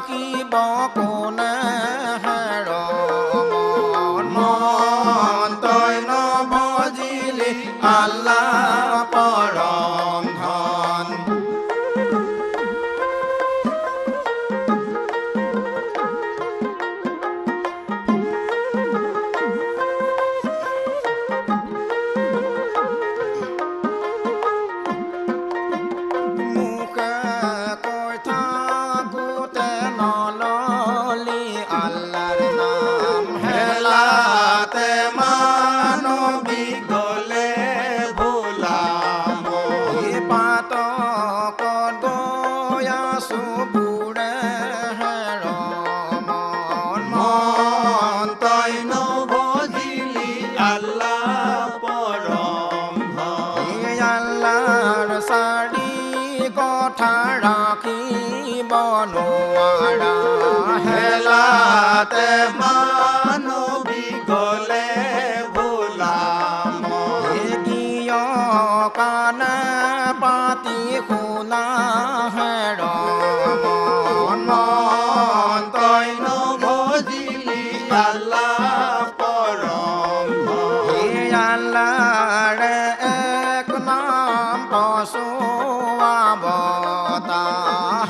ৰাখিব কোনে মন তই নভজিলি আল্লাহ পৰম ধন হেলাতে মানবী গলে ভোলাম কিয় কাণে পাতি শুনা মন তই নভজিলি আল্লাহ পৰম আল্লাহৰে এক নাম পশুৱাবতা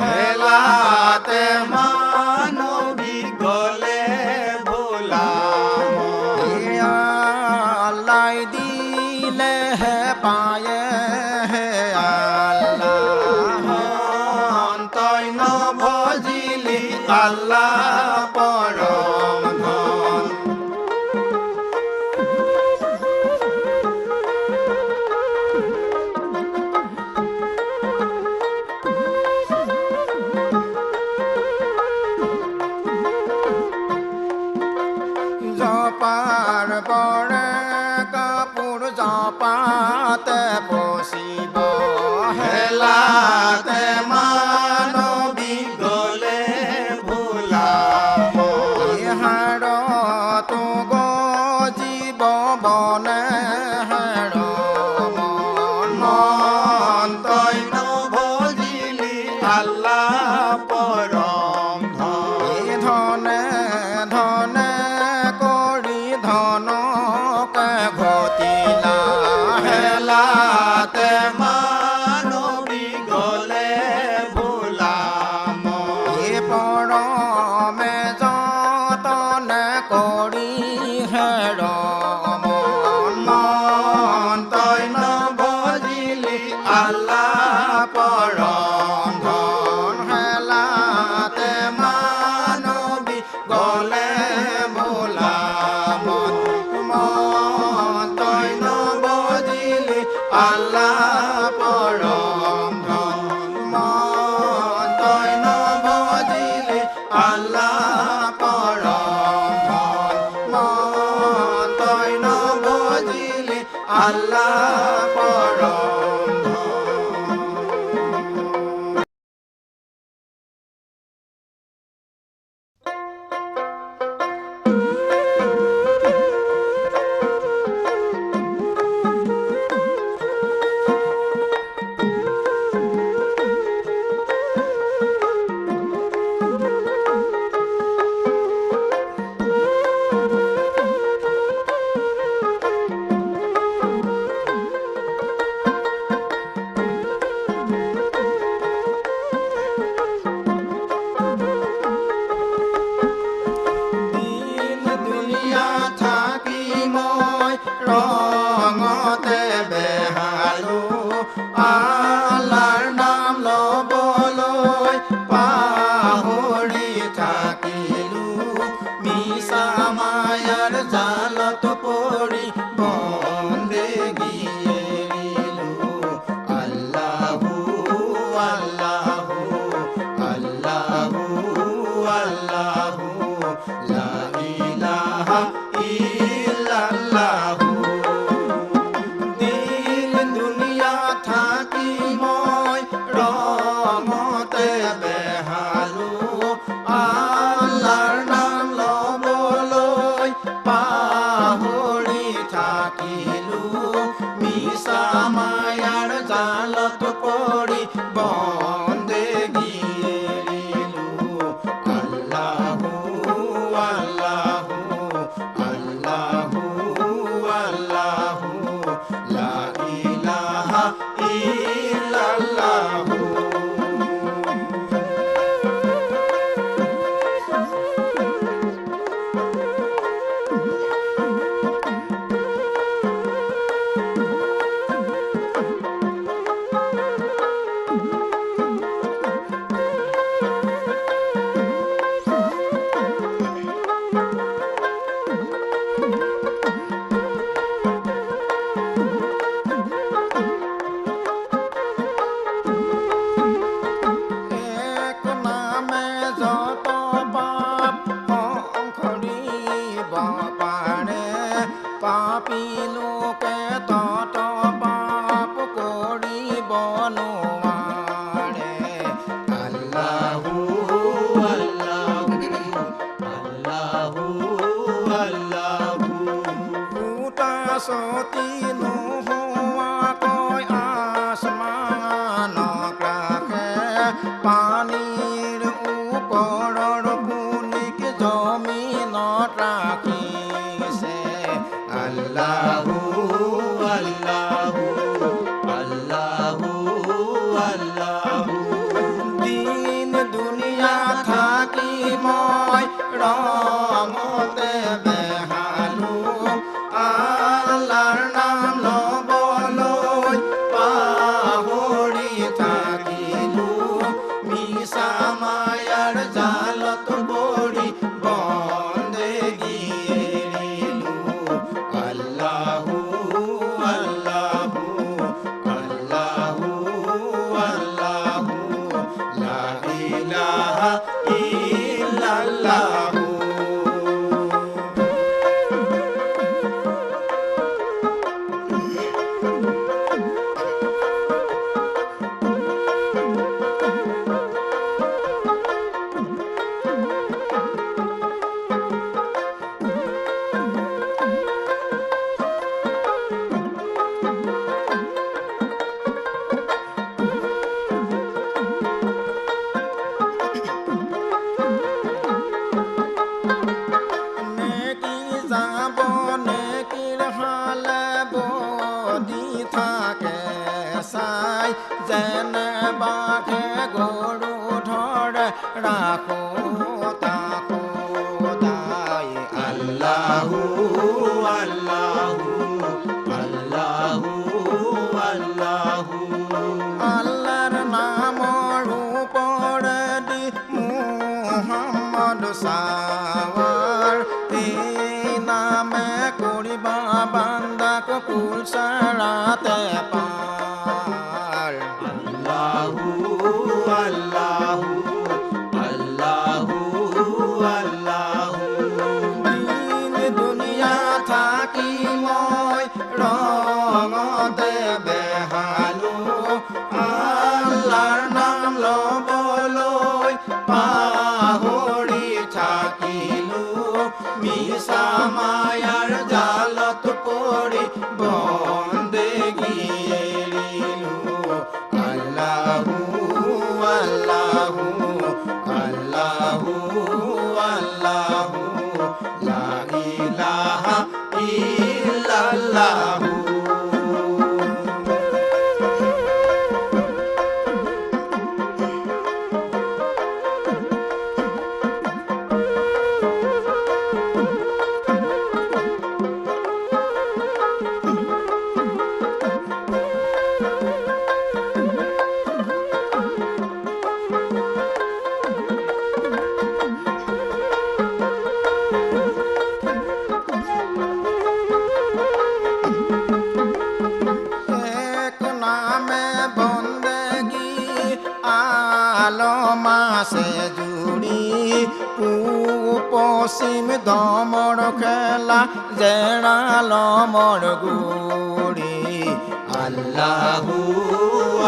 হেলাতে মানবী গলে ভোলাম আল্লাহ দিলেহে পায়ে আল্লাহ তই নভজিলি আল্লাহ পৰম ধন জপাৰ পৰে কাপোৰ জপাতে পচিব হেলাতে মানবী গলে ভোলাম হাড়তো গজিব বনে মন তই নভজিলি আল্লাহ পৰম ধনে ধনে ধনকে ঘটিলা হেলাতে মানবী গলে ভোলাম পৰমে যতনে কৰি মন তই নভজিলি আল্লাহ পৰম ধন হেলাতে মানবী গলে ভোলাম আল্লাহ পৰম ধন মন তই নভজিলি আল্লাহ পৰম ধন মন তই নভজিলি আল্লাহ পৰম ধন ৰঙতে বেহালো আল্লাহৰ নাম লবলৈ পাহৰি থাকিলো মিছা মায়াৰ জালত পৰি বন্দেগী এৰিলো আল্লাহু আল্লাহু আল্লাহু আল্লাহু লা ইলাহা ইল্লাল্লাহু মায়াৰ জালত পড়ি বন্দেগী এৰিলু ইল্লাল্লাহু পাপী লোকে তত পাপ কৰিব নোৱাৰে আল্লাহু আল্লাহু আল্লাহু আল্লাহু ফুটা সতি নোহোৱাকৈ আসমানক ৰাখে পানীৰ ওপৰৰ পুলিক জমিনত ৰাখিছে আল্লাহু আল্লাহু আল্লাহু আল্লাহু দিন দুনিয়া থাকি মই ৰঙতে বেহালো আল্লাহৰ নাম ল'বলৈ পাহৰি থাকিলো মিছা মায়াৰ জালত পৰি বন্দেগী এৰিলো আল্লাহু আল্লাহু আল্লাহু আল্লাহু লা ইলাহা ইল্লাল্লাহু যেনে বাঘে গৰু ধৰে ৰাখো তাকো তাই আল্লাহু আল্লাহু আল্লাহু আল্লাহু আল্লাহৰ নামৰ ওপৰেদি মুহাম্মদ সাৱাৰ এই নামে কৰিবা বান্দাক কুল চাৰাতে পাৰ আল্লাহু আল্লাহু আল্লাহু আল্লাহু দিন দুনিয়া থাকি মই ৰঙতে বেহালো আল্লাহৰ নাম ল'বলৈ পাহৰি থাকিলো মিছা মায়াৰ জালত পৰি বন্দেগী এৰিলো আল্লাহু আল্লাহু আল্লাহু আল্লাহু লা ইলাহা ইল্লাল্লাহু মাছে জুড়ি পশ্চিম দমৰ খেলা জেৰাল মোৰ গুৰি আল্লাহু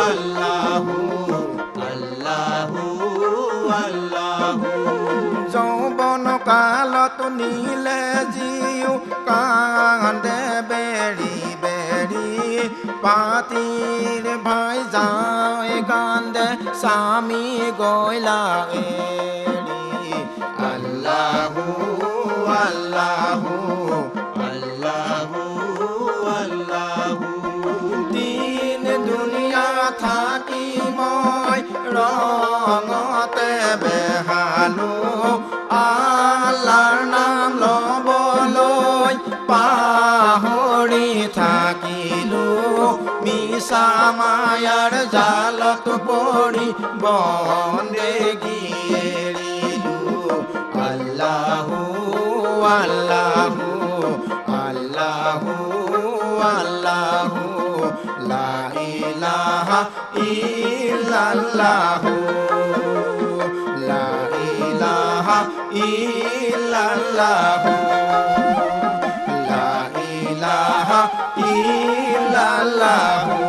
আল্লাহু আল্লাহু আল্লাহু যৌৱন কালত নীলে জিও কান্দে বেৰি বেৰি পাতিৰ ভাই যায় কান্দে স্বামী গইলা এৰি আল্লাহু আল্লাহু আল্লাহু আল্লাহু দিন দুনিয়া যাৰ জালত পৰি বন্দেগী এৰিলোঁ আল্লাহু আল্লাহু আল্লাহু আল্লাহু লা ইলাহা ইল্লাল্লাহু লা ইলাহা ইল্লাল্লাহু লা ইলাহা ইল্লাল্লাহু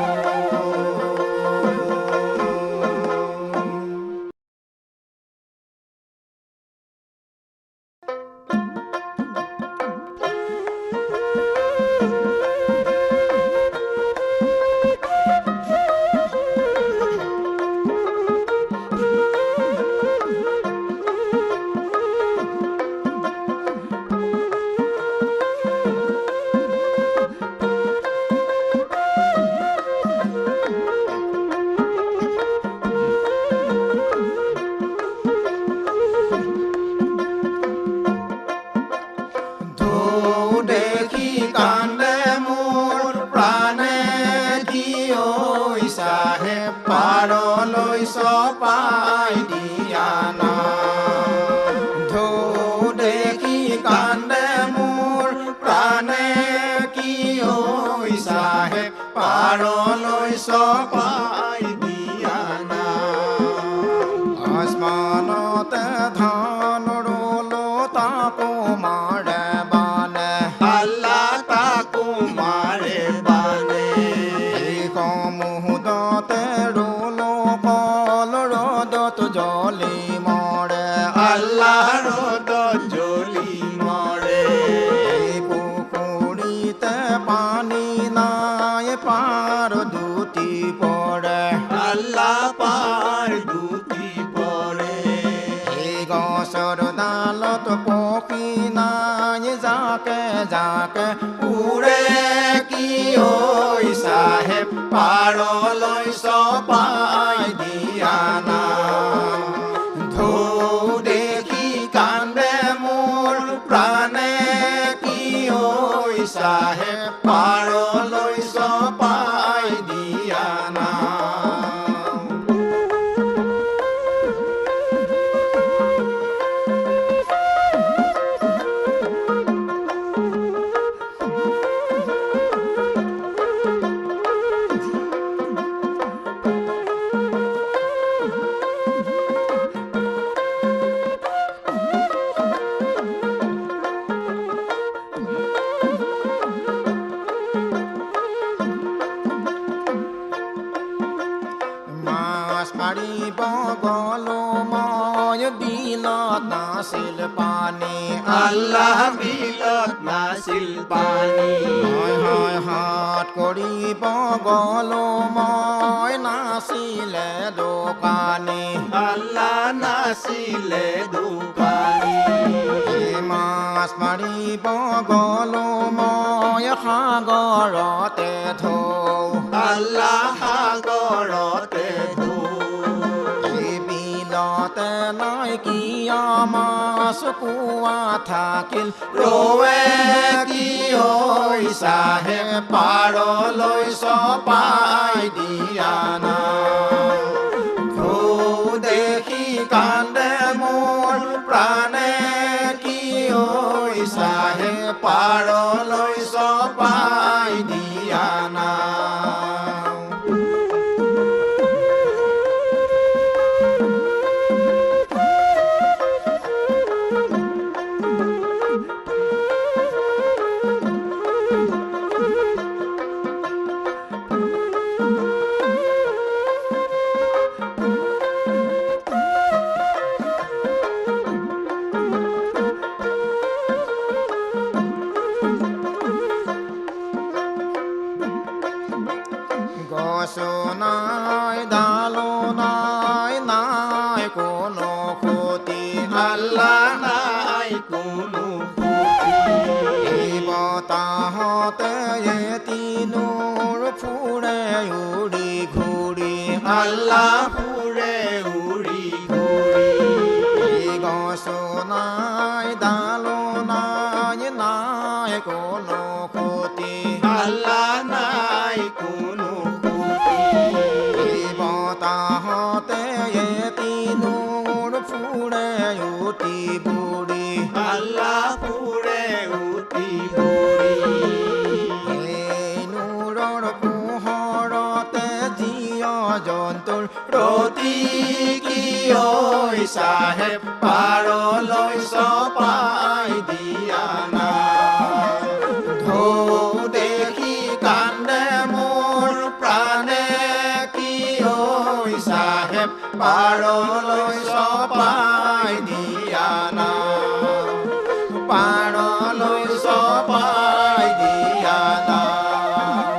পাৰলৈ চপাই দিয়া না ঢৌ দেখি কান্দে মোৰ প্ৰাণে কি ঐ চাহেব পাৰলৈ চপাই দিয়া না আসমানতে ধান ৰুলো তাকো মাৰে বানে আল্লাহ তাকো মাৰে বানে সমূহতে জ্বলি মৰে আল্লাহ ৰ'দত জ্বলি মৰে পুখুৰীতে পানী নাই পাৰ দুটি পৰে আল্লাহ পাৰ দুটি পৰে গছৰ ডালত পক্ষী নাই জাকে জাকে উৰে কি ঐ চাহেব পাৰলৈ চপাই দিয়া না চাহেব পাৰলৈ চপাই দিয়া না মাৰিব গলো মই বিলত নাছিল পানী আল্লাহ বিলত নাছিল পানী হয় হাত কৰিব গলো মই নাছিলে দোকানী আল্লাহ নাছিলে দোকানী মাছ মাৰিব গলো মই সাগৰতে ধৌ আল্লাহ সাগৰতে নাই কিয়া মাছ পোৱা থাকিল ৰৱে কি ঐ চাহেব পাৰলৈ চপাই দিয়া না ঢৌ দেখি কান্দে মোৰ প্ৰাণে কি ঐ চাহেব পাৰলৈ চপাই দিয়া না গছো নাই ডালো নাই নাই কোনো ক্ষতি আল্লাহ নাই কোনো ক্ষতি বতাহতে এটি নূৰ ফুৰে উৰি ঘূৰি আল্লাহ ফুৰে উৰি ঘূৰি গছো নাই ডালো নাই নাই কোনো ক্ষতি আল্লাহ নাই কোনো জীৱ জন্তুৰ ৰতি কি ঐ চাহেব পাৰলৈ চপাই দিয়া নাই ঢৌ দেখি কান্দে মোৰ প্ৰাণে কি ঐ চাহেব পাৰলৈ চপাই দিয়া নাই পাৰলৈ চপাই দিয়া নাই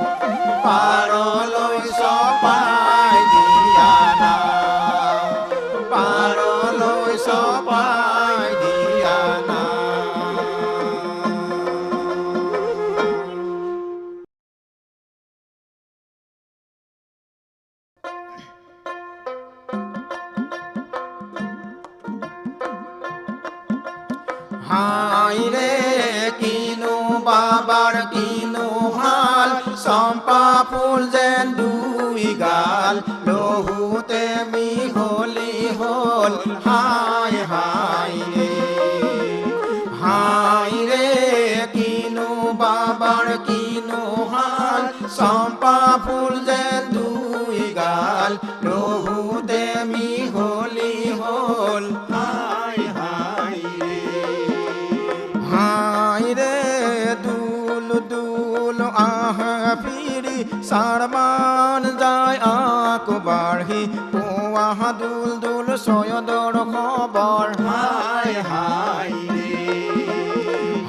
পাৰলৈ চপাই দিয়া নাই পাৰলৈ চপাই দিয়া নাই হাই ৰে কিনো বাবাৰ কিনো হাল চম্পা ফুল যেন দুই গাল লহুতে মিহলি হ'ল হাই ৰে কিনো বাবাৰ কিনো হাল চম্পা ফুল যেন দুই গাল লহুতে মিহলি হ'ল হাই রে দুল দুল আহা ফিরি সারমান যায় আকো বাঢ়ি পোৱা দুল দুল সয়দৰ খবৰ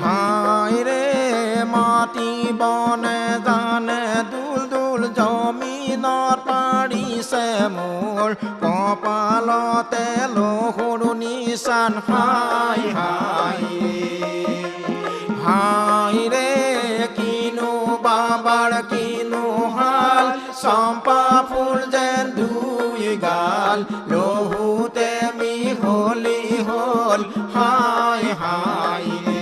হাই ৰে মাটি বনে জানে দুল দুল জমিনত পাৰিছে মোৰ কপালতে লহুৰ নিচান হাই ৰে কিনো বাবাৰ কিনো হাল চম্পা ফুল যেন দুই গাল লহুতে মিহলি হ'ল হাই ৰে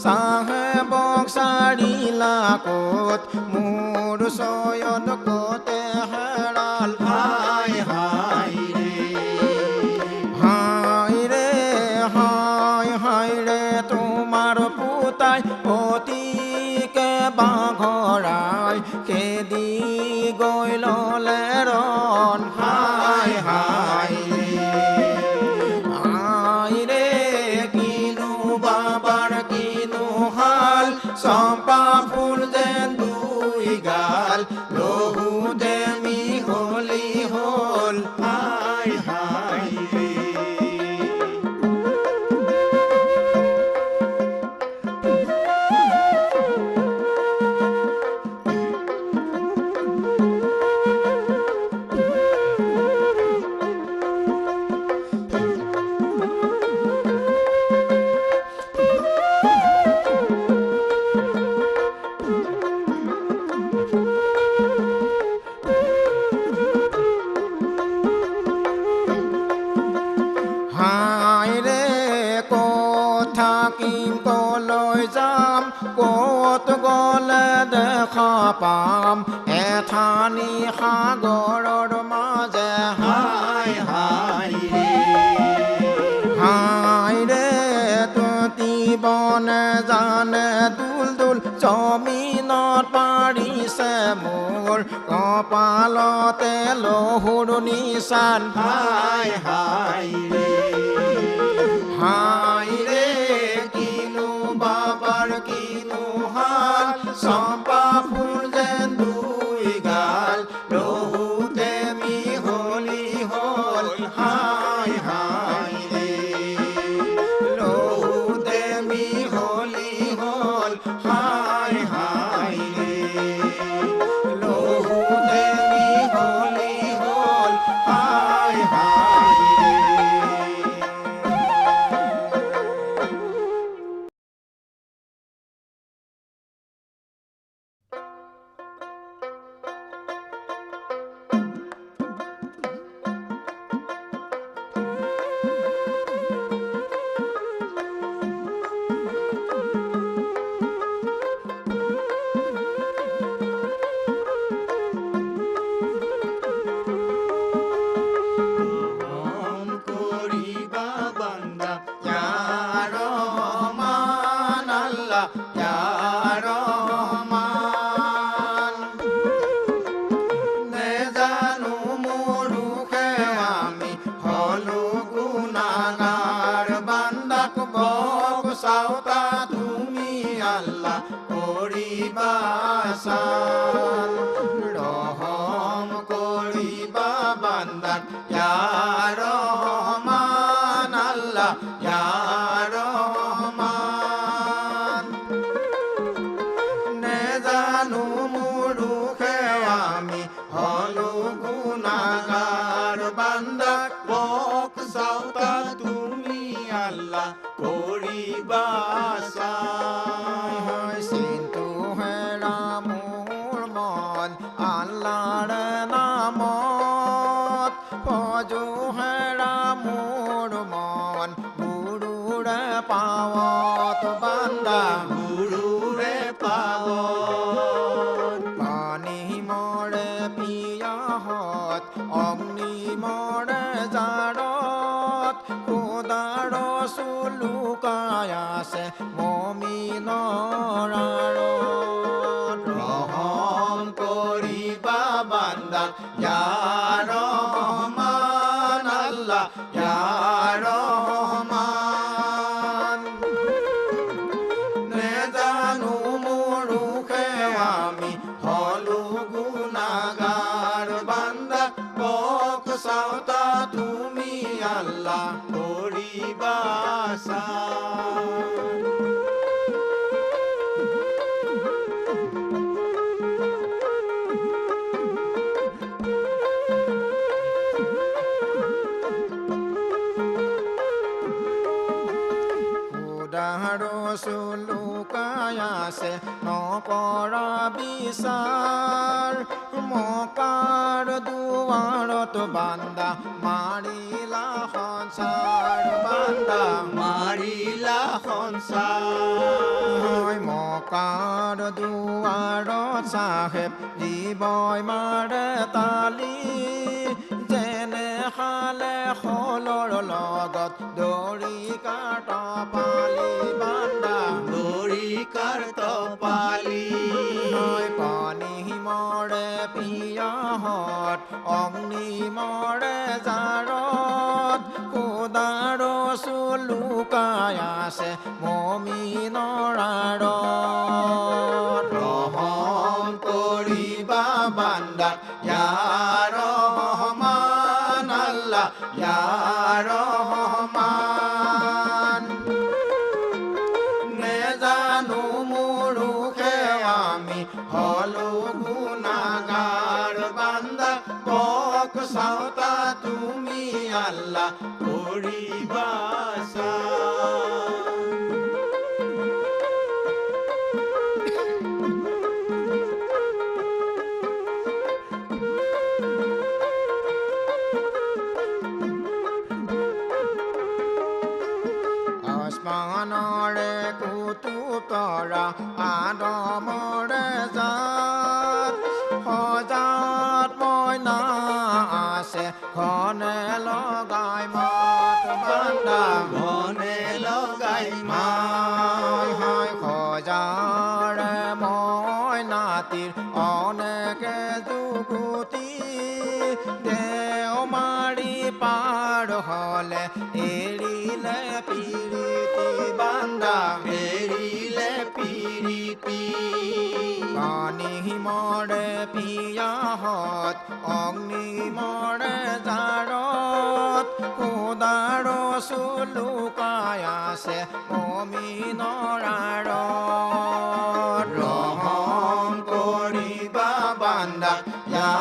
চাহেবক চাৰিলা ক'ত মোৰ চয়ন ক'তে হেৰাল হাই ৰে তোমাৰ পুতাই অতিকে বাঘৰাই খেদি গৈ ল'লে ৰণ হাই ৰে কিনো বাবাৰ কিনো হাল চম্পা ফুল যেন দুই গাল লহুতে মিহলি হ'ল হাই ৰে থাকিম কলৈ যাম ক'ত গ'লে দেখা পাম এথানি সাগৰৰ মাজে হাই ৰে তুতি বনে জানে দুল দুল জমিনত পাৰিছে মোৰ কপালতে লহুৰ নিচান হাই ৰে কিনো বাবাৰ কিনো হাল চম্পা ফুল যেন দুই গাল লহুতে মিহলি হ'ল হাই ৰে লহুতে মিহলি হ'ল হাই ৰে লহুতে মিহলি হ'ল হাই ৰে চাল ৰহম কৰিবা বান্দাক ইয়া ৰহমান আল্লাহ ইয়া ৰহমান নেজানো মুৰুখে আমি হলো গুনাহগাৰ বান্দাক বকচাওতা তুমি আল্লাহ কৰিবা চাই চিন্তু হেৰা মোৰ মন আল্লাহৰ নামত ফজু হেৰা মোৰ মন গুৰুৰে পাৱত বান্দা গুৰুৰে পাৱত পানী মৰে পিয়াহত অগ্নি মৰে জাৰত খোদাৰ চুলুকাই আছে মমিনৰ আঁৰত ৰহম কৰিবা বান্দাক ইয়া ৰহমান আল্লাহ ইয়া ৰহমান নেজানো মুৰুখে আমি হলো গুনাহগাৰ বান্দাক বকচাওতা তুমি আল্লাহ কৰিবা চাই খোদাৰ চুলুকাই আছে নকৰা বিচাৰ মকাৰ দুৱাৰত বান্দা মাৰিলা সংসাৰ বান্দা মাৰিলা সংসাৰ মকাৰ দুৱাৰত চাহেব জীৱই মাৰে তালি যেনে খালে খলৰ লগত দৰি কাট পালি বান্দা দৰি কাট পালি পানী মৰে পিয়াহত অগ্নি মৰে জাৰত খোদাৰ চুলুকাই আছে মমিনৰ আঁৰত ৰহম কৰিবা বান্দাক ইয়া ৰহমান আল্লাহ ইয়া ৰহমান নেজানো মুৰুখে আমি হলো গুনাহগাৰ বান্দা বকচাওতা তুমি আল্লাহ কৰিবা চাই আসমানৰে কুতুব তৰা আদমৰে জাত সজাত মইনা আছে ঘনে লগাই মাত বান্দা ঘনে লগাই মাত হয় সজাৰে মইনাটিৰ অনেকে যুগুতি দেও মাৰি পাৰ হলে এৰিলে পিৰিতি বান্দা এৰিলে পিৰিতি পানী মৰে পিয়াহত অগ্নি মৰে জাৰত খোদাৰ চুলুকাই আছে মমিনৰ আঁৰত ৰহম কৰিবা বান্দাক ইয়া